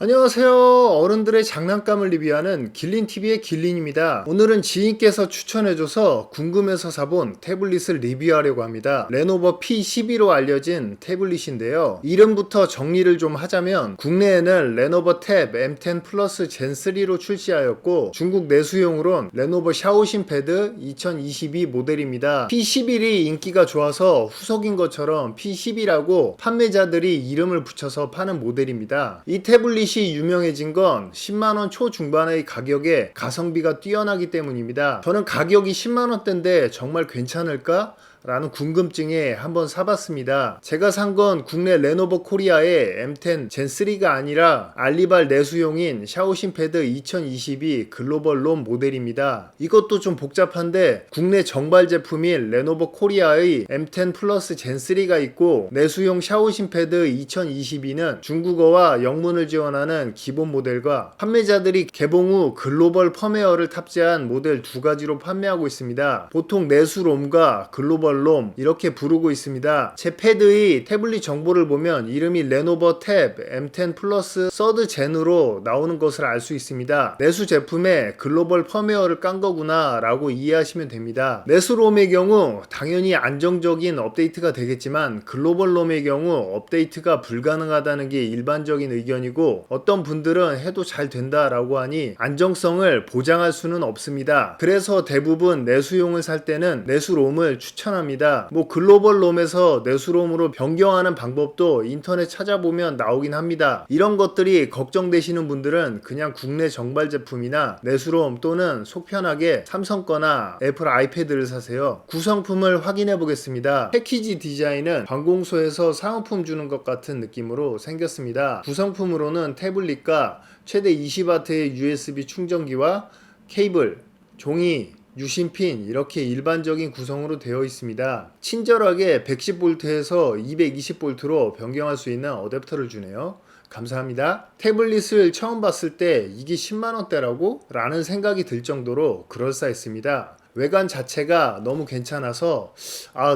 안녕하세요. 어른들의 장난감을 리뷰하는 길린TV의 길린입니다. 오늘은 지인께서 추천해줘서 궁금해서 사본 태블릿을 리뷰하려고 합니다. 레노버 P12로 알려진 태블릿인데요. 이름부터 정리를 좀 하자면 국내에는 레노버 탭 M10 플러스 젠3로 출시하였고 중국 내수용으론 레노버 샤오신 패드 2022 모델입니다. P11이 인기가 좋아서 후속인 것처럼 P10이라고 판매자들이 이름을 붙여서 파는 모델입니다. 이 태블릿이 유명해진 건 10만원 초중반의 가격에 가성비가 뛰어나기 때문입니다. 저는 가격이 10만원대인데 정말 괜찮을까? 라는 궁금증에 한번 사봤습니다. 제가 산 건 국내 레노버 코리아의 M10 젠3가 아니라 알리발 내수용인 샤오신 패드 2022 글로벌 롬 모델입니다. 이것도 좀 복잡한데 국내 정발 제품인 레노버 코리아의 M10 플러스 젠3가 있고 내수용 샤오신 패드 2022는 중국어와 영문을 지원하는 기본 모델과 판매자들이 개봉 후 글로벌 펌웨어를 탑재한 모델 두 가지로 판매하고 있습니다. 보통 내수롬과 글로벌 롬 이렇게 부르고 있습니다. 제 패드의 태블릿 정보를 보면 이름이 레노버 탭 M10 플러스 서드 젠으로 나오는 것을 알 수 있습니다. 내수 제품에 글로벌 펌웨어를 깐 거구나 라고 이해하시면 됩니다. 내수 롬의 경우 당연히 안정적인 업데이트가 되겠지만 글로벌 롬의 경우 업데이트가 불가능하다는 게 일반적인 의견이고 어떤 분들은 해도 잘 된다라고 하니 안정성을 보장할 수는 없습니다. 그래서 대부분 내수용을 살 때는 내수 롬을 추천합니다. 뭐 글로벌 롬에서 내수롬으로 변경하는 방법도 인터넷 찾아보면 나오긴 합니다. 이런 것들이 걱정되시는 분들은 그냥 국내 정발 제품이나 내수롬 또는 속편하게 삼성 거나 애플 아이패드를 사세요. 구성품을 확인해 보겠습니다. 패키지 디자인은 관공서에서 사은품 주는 것 같은 느낌으로 생겼습니다. 구성품으로는 태블릿과 최대 20W의 USB 충전기와 케이블, 종이, 유심핀 이렇게 일반적인 구성으로 되어 있습니다. 친절하게 110V에서 220V로 변경할 수 있는 어댑터를 주네요. 감사합니다. 태블릿을 처음 봤을 때 이게 10만원대라고? 라는 생각이 들 정도로 그럴싸했습니다. 외관 자체가 너무 괜찮아서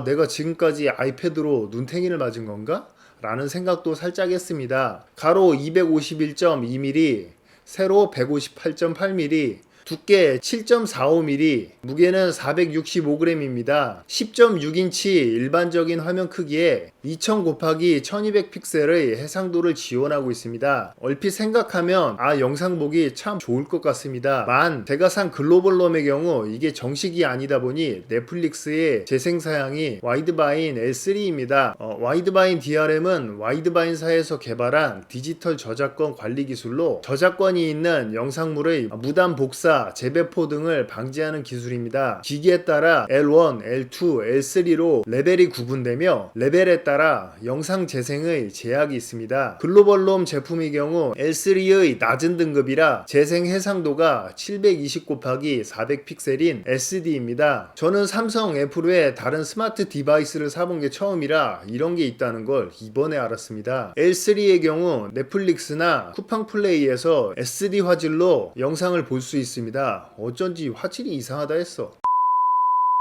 내가 지금까지 아이패드로 눈탱이를 맞은 건가? 라는 생각도 살짝 했습니다. 가로 251.2mm, 세로 158.8mm, 두께 7.45mm, 무게는 465g입니다. 10.6인치 일반적인 화면 크기에 2000 곱하기 1200 픽셀의 해상도를 지원하고 있습니다. 얼핏 생각하면 영상 보기 참 좋을 것 같습니다. 제가 산 글로벌 롬의 경우 이게 정식이 아니다 보니 넷플릭스의 재생 사양이 와이드바인 L3입니다. 와이드바인 DRM은 와이드바인사에서 개발한 디지털 저작권 관리 기술로 저작권이 있는 영상물의 무단 복사, 재배포 등을 방지하는 기술입니다. 기기에 따라 L1, L2, L3로 레벨이 구분되며 레벨에 따라 영상 재생의 제약이 있습니다. 글로벌 롬 제품의 경우 L3의 낮은 등급이라 재생 해상도가 720 곱하기 400 픽셀인 SD입니다. 저는 삼성, 애플 외 다른 스마트 디바이스를 사본 게 처음이라 이런 게 있다는 걸 이번에 알았습니다. L3의 경우 넷플릭스나 쿠팡 플레이에서 SD 화질로 영상을 볼 수 있습니다. 어쩐지 화질이 이상하다 했어.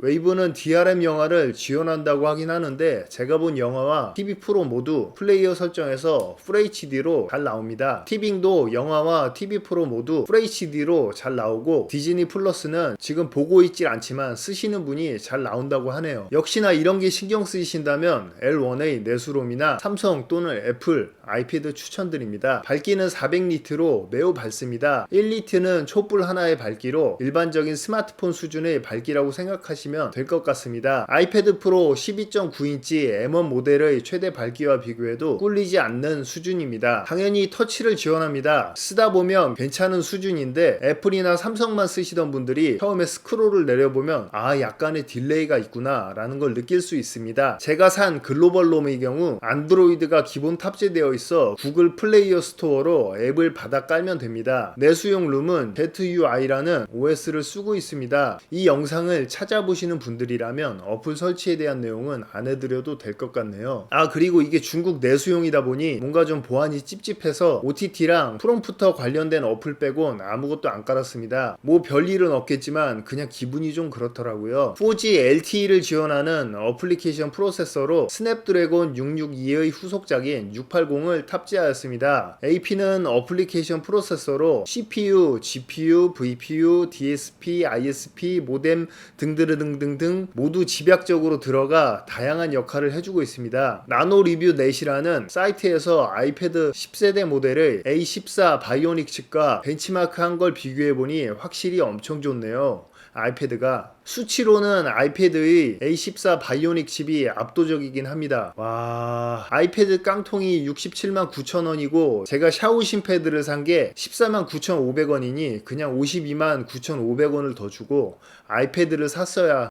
웨이브는 DRM 영화를 지원한다고 하긴 하는데 제가 본 영화와 TV 프로 모두 플레이어 설정에서 FHD로 잘 나옵니다. 티빙도 영화와 TV 프로 모두 FHD로 잘 나오고 디즈니 플러스는 지금 보고 있질 않지만 쓰시는 분이 잘 나온다고 하네요. 역시나 이런 게 신경 쓰이신다면 L1의 내수롬이나 삼성 또는 애플 아이패드 추천드립니다. 밝기는 400니트로 매우 밝습니다. 1니트는 촛불 하나의 밝기로 일반적인 스마트폰 수준의 밝기라고 생각하시면 될 것 같습니다. 아이패드 프로 12.9인치 M1 모델의 최대 밝기와 비교해도 꿀리지 않는 수준입니다. 당연히 터치를 지원합니다. 쓰다 보면 괜찮은 수준인데 애플이나 삼성만 쓰시던 분들이 처음에 스크롤을 내려보면 약간의 딜레이가 있구나 라는 걸 느낄 수 있습니다. 제가 산 글로벌 롬의 경우 안드로이드가 기본 탑재되어 있어 구글 플레이어 스토어로 앱을 받아 깔면 됩니다. 내수용 룸은 ZUI라는 OS를 쓰고 있습니다. 이 영상을 찾아보시면 보시는 분들이라면 어플 설치에 대한 내용은 안 해드려도 될 것 같네요. 그리고 이게 중국 내수용이다 보니 뭔가 좀 보안이 찝찝해서 OTT랑 프롬프터 관련된 어플 빼곤 아무것도 안 깔았습니다. 뭐 별일은 없겠지만 그냥 기분이 좀 그렇더라고요. 4G LTE를 지원하는 어플리케이션 프로세서로 스냅드래곤 662의 후속작인 680을 탑재하였습니다. AP는 어플리케이션 프로세서로 CPU, GPU, VPU, DSP, ISP, 모뎀 등등등등 모두 집약적으로 들어가 다양한 역할을 해주고 있습니다. 나노리뷰넷이라는 사이트에서 아이패드 10세대 모델의 A14 바이오닉 칩과 벤치마크 한 걸 비교해보니 확실히 엄청 좋네요. 아이패드가 수치로는 아이패드의 A14 바이오닉 칩이 압도적이긴 합니다. 와, 아이패드 깡통이 67만 9천 원이고 제가 샤오신 패드를 산 게 14만 9,500원이니 그냥 52만 9,500원을 더 주고 아이패드를 샀어야.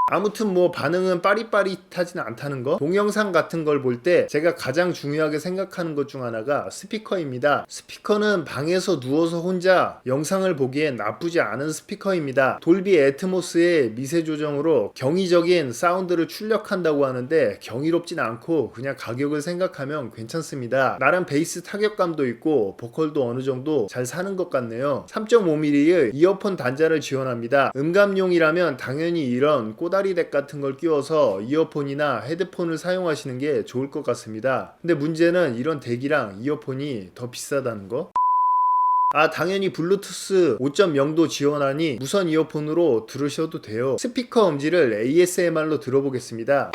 아무튼 뭐 반응은 빠릿빠릿하진 않다는 거. 동영상 같은 걸 볼 때 제가 가장 중요하게 생각하는 것 중 하나가 스피커입니다. 스피커는 방에서 누워서 혼자 영상을 보기엔 나쁘지 않은 스피커입니다. 돌비 애트모스의 미세 조정으로 경이적인 사운드를 출력한다고 하는데 경이롭진 않고 그냥 가격을 생각하면 괜찮습니다. 나름 베이스 타격감도 있고 보컬도 어느 정도 잘 사는 것 같네요. 3.5mm의 이어폰 단자를 지원합니다. 음감용이라면 당연히 이런 꼬다리 덱 같은 걸 끼워서 이어폰이나 헤드폰을 사용하시는 게 좋을 것 같습니다. 근데 문제는 이런 덱이랑 이어폰이 더 비싸다는 거? 당연히 블루투스 5.0도 지원하니 무선 이어폰으로 들으셔도 돼요. 스피커 음질을 ASMR로 들어보겠습니다.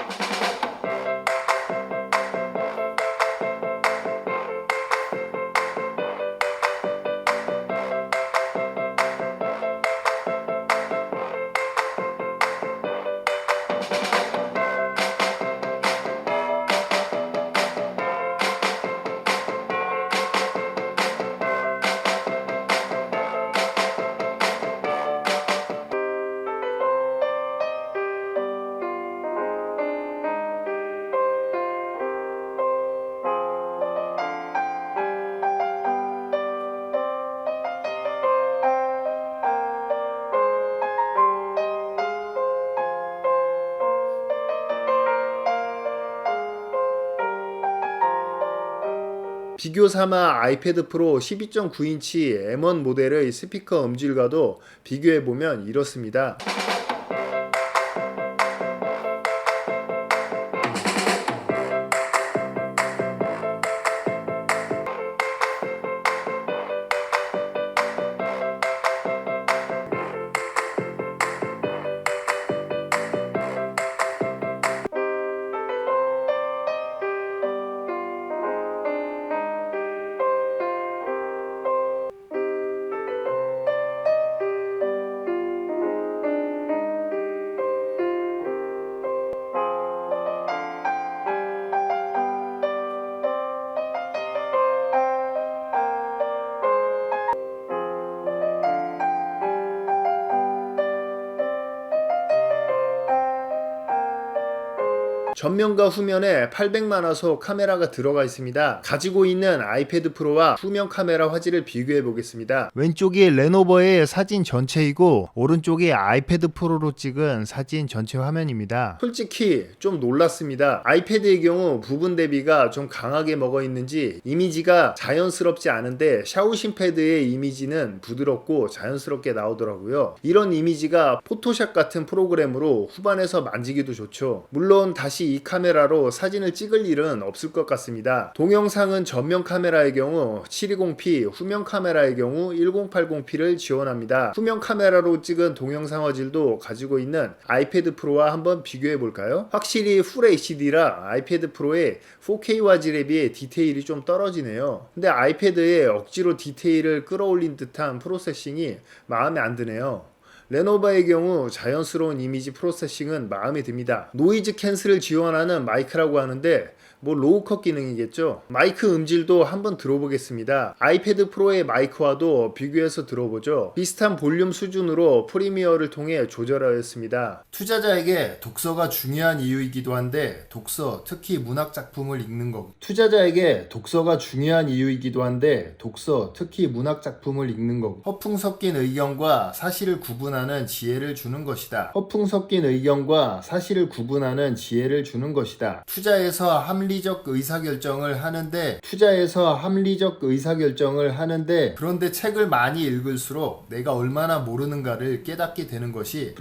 비교 삼아 아이패드 프로 12.9인치 M1 모델의 스피커 음질과도 비교해보면 이렇습니다. 전면과 후면에 800만화소 카메라가 들어가 있습니다. 가지고 있는 아이패드 프로와 후면 카메라 화질을 비교해 보겠습니다. 왼쪽이 레노버의 사진 전체이고 오른쪽이 아이패드 프로로 찍은 사진 전체 화면입니다. 솔직히 좀 놀랐습니다. 아이패드의 경우 부분 대비가 좀 강하게 먹어 있는지 이미지가 자연스럽지 않은데 샤오신 패드의 이미지는 부드럽고 자연스럽게 나오더라고요. 이런 이미지가 포토샵 같은 프로그램으로 후반에서 만지기도 좋죠. 물론 다시 이 카메라로 사진을 찍을 일은 없을 것 같습니다. 동영상은 전면 카메라의 경우 720p, 후면 카메라의 경우 1080p를 지원합니다. 후면 카메라로 찍은 동영상 화질도 가지고 있는 아이패드 프로와 한번 비교해 볼까요? 확실히 풀 HD라 아이패드 프로의 4K 화질에 비해 디테일이 좀 떨어지네요. 근데 아이패드에 억지로 디테일을 끌어올린 듯한 프로세싱이 마음에 안 드네요. 레노버의 경우 자연스러운 이미지 프로세싱은 마음에 듭니다. 노이즈 캔슬을 지원하는 마이크라고 하는데 뭐 로우컷 기능이겠죠. 마이크 음질도 한번 들어보겠습니다. 아이패드 프로의 마이크와도 비교해서 들어보죠. 비슷한 볼륨 수준으로 프리미어를 통해 조절하였습니다. 투자자에게 독서가 중요한 이유이기도 한데 독서, 특히 문학 작품을 읽는 것. 투자자에게 독서가 중요한 이유이기도 한데 독서, 특히 문학 작품을 읽는 것. 허풍 섞인 의견과 사실을 구분하는 지혜를 주는 것이다. 허풍 섞인 의견과 사실을 구분하는 지혜를 주는 것이다. 투자에서 합리적 의사결정을 하는데 그런데 책을 많이 읽을수록 내가 얼마나 모르는가를 깨닫게 되는 것이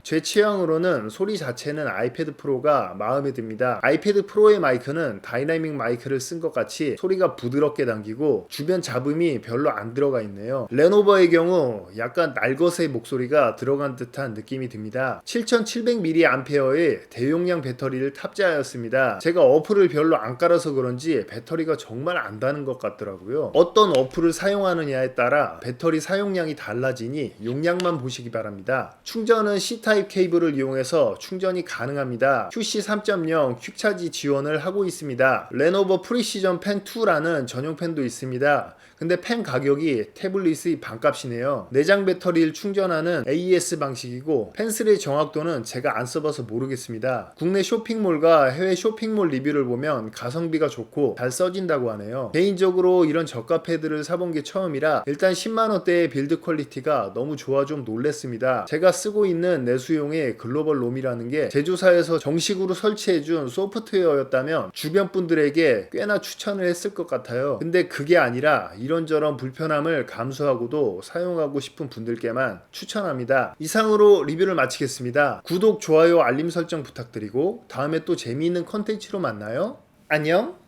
제 취향으로는 소리 자체는 아이패드 프로가 마음에 듭니다. 아이패드 프로의 마이크는 다이나믹 마이크를 쓴 것 같이 소리가 부드럽게 당기고 주변 잡음이 별로 안 들어가 있네요. 레노버의 경우 약간 날것의 목소리가 들어간 듯한 느낌이 듭니다. 7700mAh의 대용량 배터리를 탑재하였습니다. 제가 어플을 별로 안 깔아서 그런지 배터리가 정말 안 다는 것 같더라고요. 어떤 어플을 사용하느냐에 따라 배터리 사용량이 달라지니 용량만 보시기 바랍니다. 충전은 C타입 케이블을 이용해서 충전이 가능합니다. QC 3.0 퀵차지 지원을 하고 있습니다. 레노버 프리시전 펜 2라는 전용 펜도 있습니다. 근데 펜 가격이 태블릿의 반값이네요. 내장 배터리를 충전하는 AES 방식이고 펜슬의 정확도는 제가 안 써봐서 모르겠습니다. 국내 쇼핑몰과 해외 쇼핑몰 리뷰를 보면 가성비가 좋고 잘 써진다고 하네요. 개인적으로 이런 저가 패드를 사본 게 처음이라 일단 10만원대의 빌드 퀄리티가 너무 좋아 좀 놀랬습니다. 제가 쓰고 있는 내수용의 글로벌 롬이라는 게 제조사에서 정식으로 설치해준 소프트웨어였다면 주변 분들에게 꽤나 추천을 했을 것 같아요. 근데 그게 아니라 이런저런 불편함을 감수하고도 사용하고 싶은 분들께만 추천합니다. 이상으로 리뷰를 마치겠습니다. 구독, 좋아요, 알림 설정 부탁드리고 다음에 또 재미있는 컨텐츠로 만나요. 안녕.